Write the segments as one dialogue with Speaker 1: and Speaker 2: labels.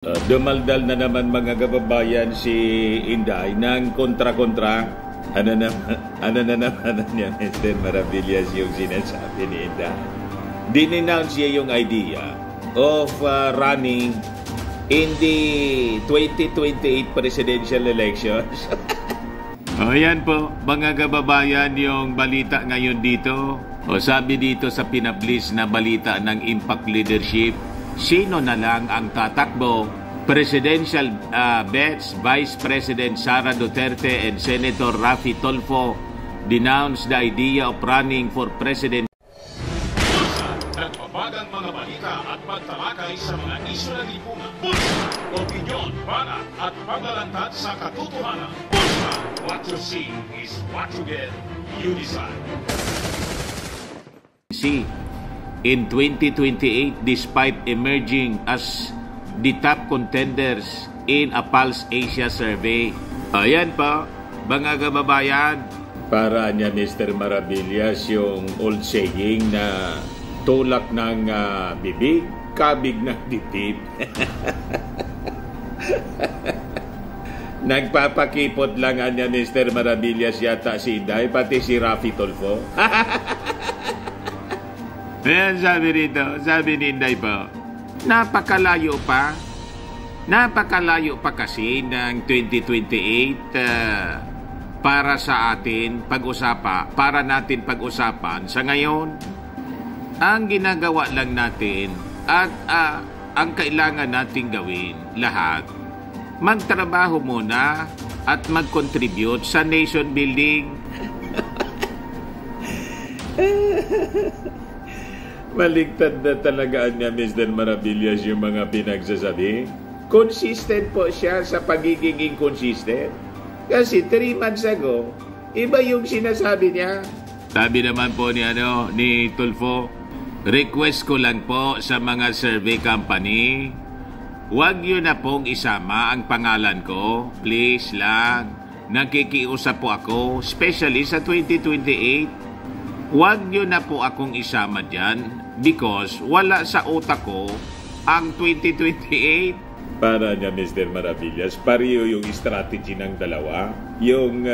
Speaker 1: Dumaldal na naman mga kababayan si Inday ng kontra-kontra. Ano na naman niya, Mr. Maravillas, yung sinasabi ni Inday. Dinenounce niya yung idea of running in the 2028 presidential elections. Ayan po, mga kababayan, yung balita ngayon dito. Sabi dito sa pinablis na balita ng Impact Leadership, sino na lang ang tatakbo? Presidential bets, Vice President Sara Duterte and Senator Raffy Tulfo denounced the idea of running for president.
Speaker 2: Nagbabagang mga balita at pagtalakay sa mga isyu na lipunan. Pulsa, opinyon, banat at paglalantad sa katotohanan. Pulsa, what you see is what you get. You decide.
Speaker 1: See, in 2028, despite emerging as the top contenders in a Pulse Asia survey. Ayan pa, mga kababayan. Para niya, Mr. Maravillas, yung old saying na tulak ng bibig, kabig ng dibdib. Nagpapakipot lang niya, Mr. Maravillas, yata si Inday, pati si Raffy Tulfo. Ayan, sabi ni Inday po, napakalayo pa kasi ng 2028 para sa atin para natin pag-usapan sa ngayon. Ang ginagawa lang natin at ang kailangan nating gawin lahat, magtrabaho muna at mag-contribute sa nation building. Maligtad na talaga niya, Mr. Maravillas, yung mga pinagsasabi. Consistent po siya sa pagiging inconsistent. Kasi 3 months ago, iba yung sinasabi niya. Sabi naman po ni Tulfo, request ko lang po sa mga survey company, huwag yun na pong isama ang pangalan ko. Please lang. Nakikiusap po ako, especially sa 2028. Huwag nyo na po akong isama dyan because wala sa utak ko ang 2028. Para niya, Mr. Maravillas, pareho yung strategy ng dalawa. Yung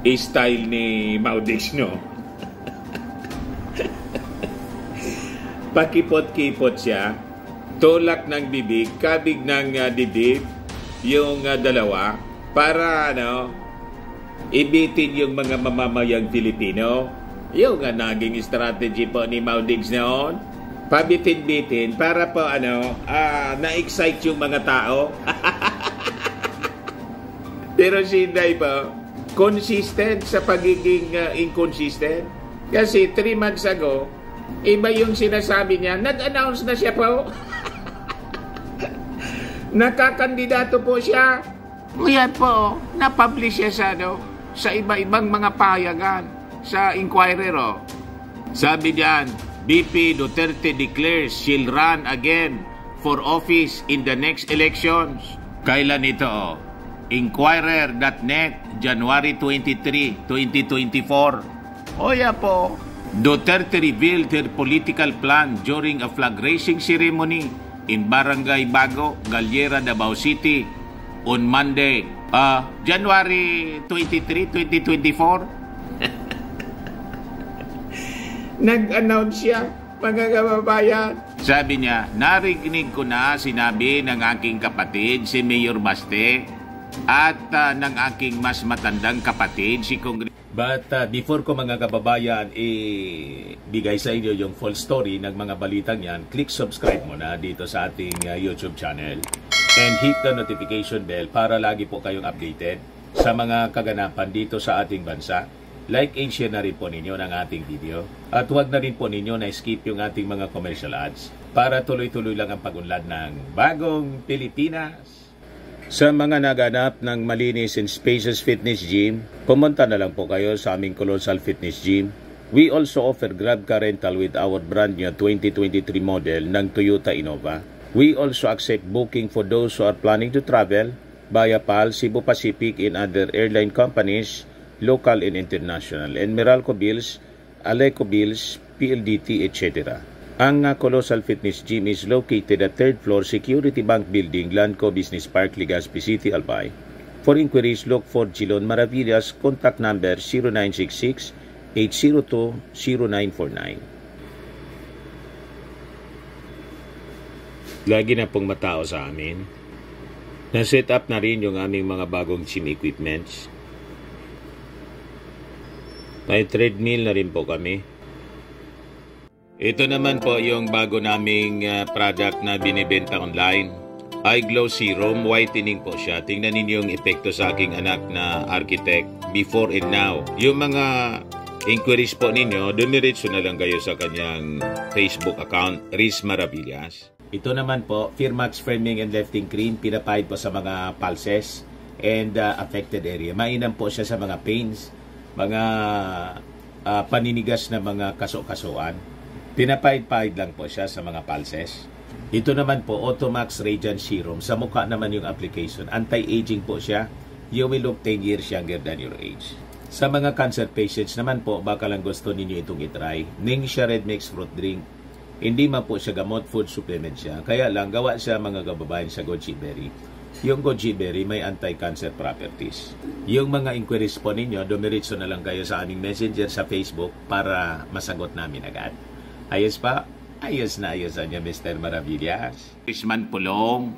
Speaker 1: style ni Maudix, no? Pakipot-kipot siya, tulak ng bibig, kabig ng dibdib, yung dalawa, para ibitin yung mga mamamayang Pilipino. Yung naging strategy po ni Maudix noon, pabitin-bitin para po na-excite yung mga tao. Pero si Inday po, consistent sa pagiging inconsistent. Kasi 3 months ago, iba yung sinasabi niya, nag-announce na siya po. Nakakandidato po siya. Yan po, na-publish siya sa iba-ibang mga pahayagan, sa Inquirer. Sabi diyan, BP Duterte declares she'll run again for office in the next elections. Kailan ito? Inquirer.net, January 23, 2024. O yan po. Duterte revealed her political plan during a flag raising ceremony in Barangay Bago, Galliera, Davao City on Monday, January 23, 2024. Nag-announce siya, mga kababayan. Sabi niya, narinig ko na sinabi ng aking kapatid, si Mayor Baste, at ng aking mas matandang kapatid, si Congressman. But before ko, mga kababayan, bigay sa inyo yung full story ng mga balitang yan, click subscribe muna dito sa ating YouTube channel and hit the notification bell para lagi po kayong updated sa mga kaganapan dito sa ating bansa. Like and share na rin po ninyo ng ating video. At huwag na rin po ninyo na skip yung ating mga commercial ads para tuloy-tuloy lang ang pag-unlad ng bagong Pilipinas. Sa mga naganap ng malinis and spacious fitness gym, pumunta na lang po kayo sa aming Colossal Fitness Gym. We also offer Grab car rental with our brand new 2023 model ng Toyota Innova. We also accept booking for those who are planning to travel via PAL, Cebu Pacific, and other airline companies, local and international, and Meralco Bills, Aleco Bills, PLDT, etc. Ang Colossal Fitness Gym is located at 3rd floor Security Bank Building, Lanco Business Park, Legazpi City, Albay. For inquiries, look for Gilon Maravillas. Contact number 0966-802-0949. Lagi na pong matao sa amin. Na-set up na rin yung aming mga bagong gym equipments. May treadmill na rin po kami. Ito naman po yung bago naming product na binibenta online. Eye Glow Serum, whitening po siya. Tingnan ninyo yung epekto sa aking anak na architect before and now. Yung mga inquiries po ninyo, dumiretso na lang kayo sa kanyang Facebook account, Riz Maravillas. Ito naman po, Firmax Firming and Lifting Cream, pinapahid po sa mga pulses and affected area. Mainam po siya sa mga pains, mga paninigas na mga kaso-kasuan. Pinapahid-pahid lang po siya sa mga pulses. Ito naman po, Automax Radiant Serum. Sa mukha naman yung application. Anti-aging po siya. You will look 10 years younger than your age. Sa mga cancer patients naman po, baka lang gusto ninyo itong itry. Ningxia Red Mix Fruit Drink. Hindi man po siya gamot, food supplement siya. Kaya lang, gawa siya mga kababayan sa goji berry. Yung goji berry may anti-cancer properties. Yung mga inquiries po ninyo, dumiritso na lang kayo sa aming messenger sa Facebook para masagot namin agad. Ayos pa? Ayos na ayos niya, Mr. Maravillas. Isman Pulong,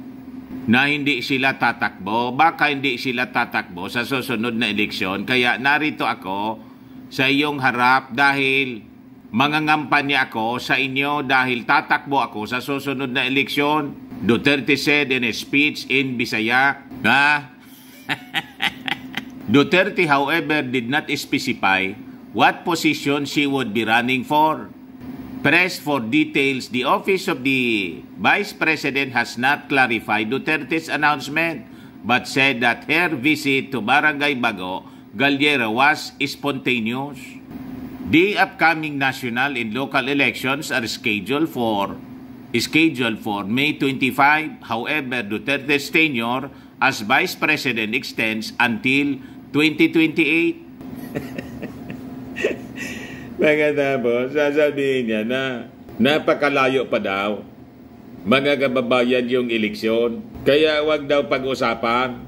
Speaker 1: na hindi sila tatakbo, baka hindi sila tatakbo sa susunod na eleksyon. Kaya narito ako sa iyong harap dahil mangangampanya ako sa inyo dahil tatakbo ako sa susunod na eleksyon. Duterte said in a speech in Bisaya, Duterte, however, did not specify what position she would be running for. Pressed for details, the Office of the Vice President has not clarified Duterte's announcement but said that her visit to Barangay Bago, Galliera was spontaneous. The upcoming national and local elections are scheduled for May 25. However, Duterte's tenure as Vice President extends until 2028. Pagkatapos, sasabihin niya na napakalayo pa daw mga kababayan yung eleksyon. Kaya wag daw pag-usapan.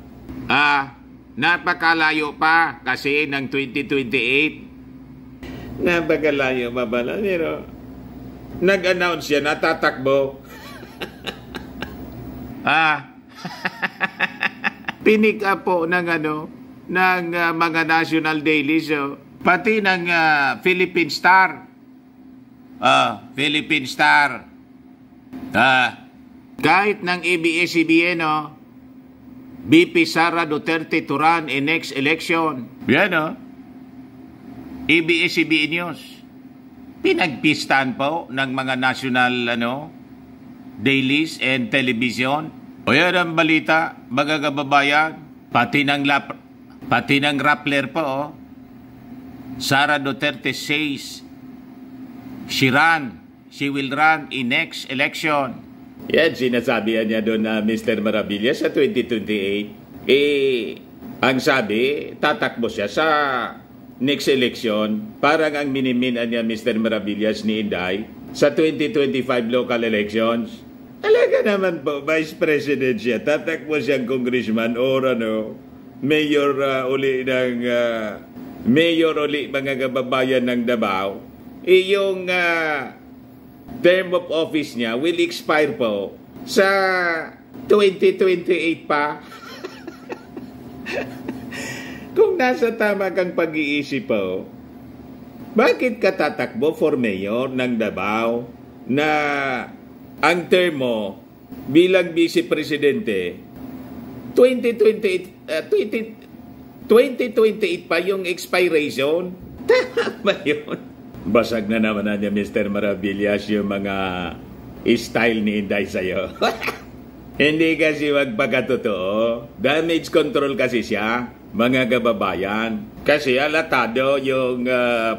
Speaker 1: Napakalayo pa kasi ng 2028. Napakalayo pa pala. Pero nag-announce siya na tatakbo. Pinik up po ng mga national dailies. Pati ng Philippine Star. Philippine Star. Kahit ng ABS-CBN, BP Sara Duterte to run in next election. Yan, ABS-CBN News. Pinagpistan po ng mga national dailies and television. O yan ang balita, mga kababayan. Pati ng Rappler po, Sara Duterte says she will run in next election. Yan, sinasabihan niya doon na Mr. Maravillas sa 2028. Ang sabi, tatakbo siya sa next election. Parang ang miniminan niya Mr. Maravillas ni Inday sa 2025 local elections. Talaga naman po, Vice President siya. Tatakbo siyang congressman or mayor uli ng... Mayor uli mga kababayan ng Davao, yung term of office niya will expire po sa 2028 pa. Kung nasa tama kang pag-iisip po, bakit ka tatakbo for mayor ng Davao na ang term mo bilang vice presidente 2028 pa yung expiration? Tama yun. Basag na naman na niya, Mr. Maravillas, yung mga style ni Inday sa'yo. Hindi kasi magpakatotoo. Damage control kasi siya, mga kababayan. Kasi alatado yung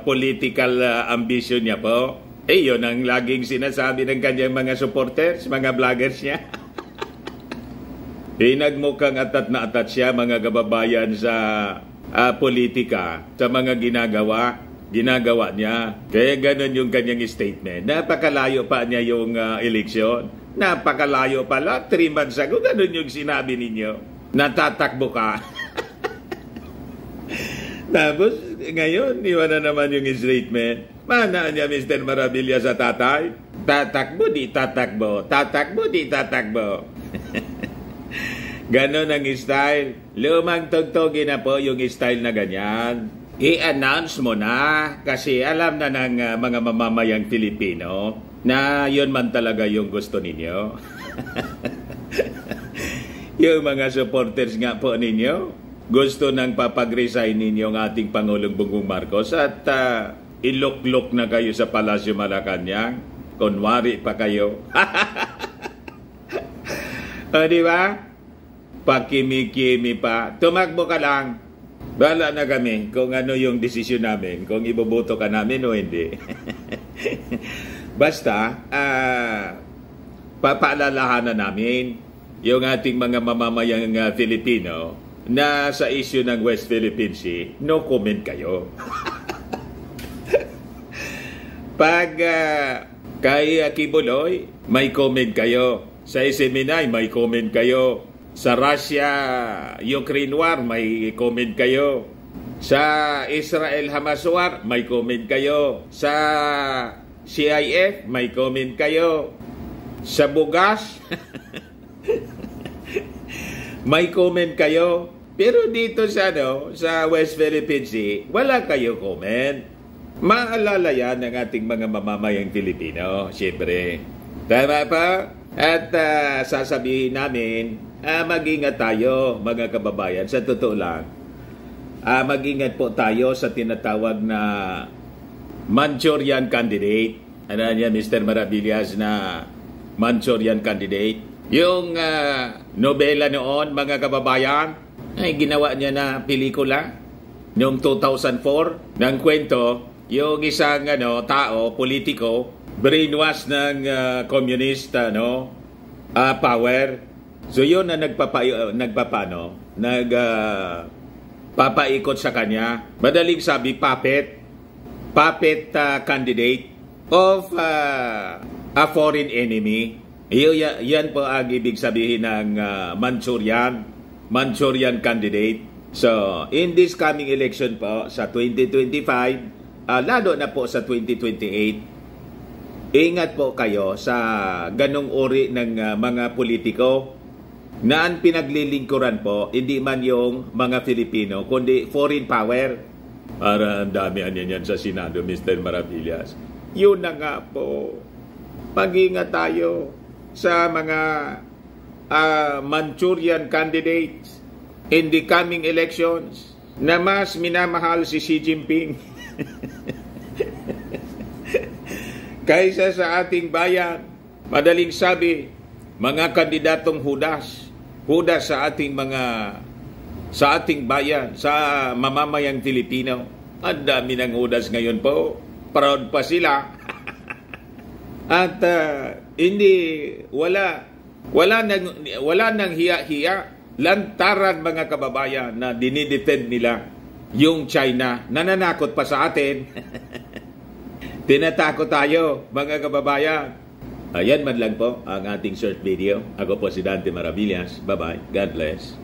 Speaker 1: political ambition niya po. Yun ang laging sinasabi ng kanyang mga supporters, mga vloggers niya. Nagmukhang atat na atat siya, mga kababayan, sa politika, sa mga ginagawa. ginagawa niya. Kaya ganun yung kanyang statement. Napakalayo pa niya yung eleksyon. Napakalayo pala. 3 months ago, ganun yung sinabi ninyo. Natatakbo ka. Tapos, ngayon, iwan na naman yung statement. Mana niya, Mr. Maravilla, sa tatay? Tatakbo, di tatakbo. Tatakbo, di tatakbo. Ganon ang style. Lumang tugtugin na po yung style na ganyan. I-announce mo na kasi alam na ng mga mamamayang Pilipino na yun man talaga yung gusto ninyo. Yung mga supporters nga po ninyo, gusto nang papag-resign ninyo ang ating Pangulong Bongbong Marcos at iluklok na kayo sa Palasyo Malacanang. Kunwari pa kayo. O, di ba? Pakimi-kimi pa. Tumakbo ka lang. Bahala na kami kung ano yung desisyon namin, kung iboboto ka namin o hindi. Basta, papaalalahanan namin yung ating mga mamamayang Filipino na sa issue ng West Philippine Sea, no comment kayo. Pag kay Kibuloy, may comment kayo. Sa Seminay, may comment kayo. Sa Russia-Ukraine War, may comment kayo. Sa Israel-Hamas War, may comment kayo. Sa CIF, may comment kayo. Sa Bugas, may comment kayo. Pero dito sa West Philippine Sea, wala kayo comment. Maalala yan ng ating mga mamamayang Pilipino, siyempre. Tama pa? At sasabihin namin, mag-ingat tayo, mga kababayan. Sa totoo lang, mag-ingat po tayo sa tinatawag na Manchurian candidate. Ano niya, Mr. Maravillas, na Manchurian candidate. Yung nobela noon, mga kababayan, ay ginawa niya na pelikula noong 2004 ng kwento. Yung isang tao, politiko, brainwash ng communist power. So yun na papaikot sa kanya. Madaling sabi, puppet candidate of a foreign enemy. Yan po ang ibig sabihin ng Manchurian candidate. So, in this coming election po sa 2025, lalo na po sa 2028, ingat po kayo sa ganong uri ng mga politiko na ang pinaglilingkuran po, hindi man yung mga Filipino, kundi foreign power. Para ang dami yan sa Senado, Mr. Maravillas. Yun na nga po. Mag-ingat tayo sa mga Manchurian candidates in the coming elections na mas minamahal si Xi Jinping kaysa sa ating bayan. Madaling sabi, mga kandidatong Judas sa ating bayan, sa mamamayang Filipino. Ang dami ng Judas ngayon po. Proud pa sila. At wala nang hiya-hiya, lantaran mga kababayan na dinidefend nila yung China. Nananakot pa sa atin. Tinatakot tayo, mga kababayan. Ayan man lang po ang ating short video. Ako po si Dante Maravillas. Bye-bye. God bless.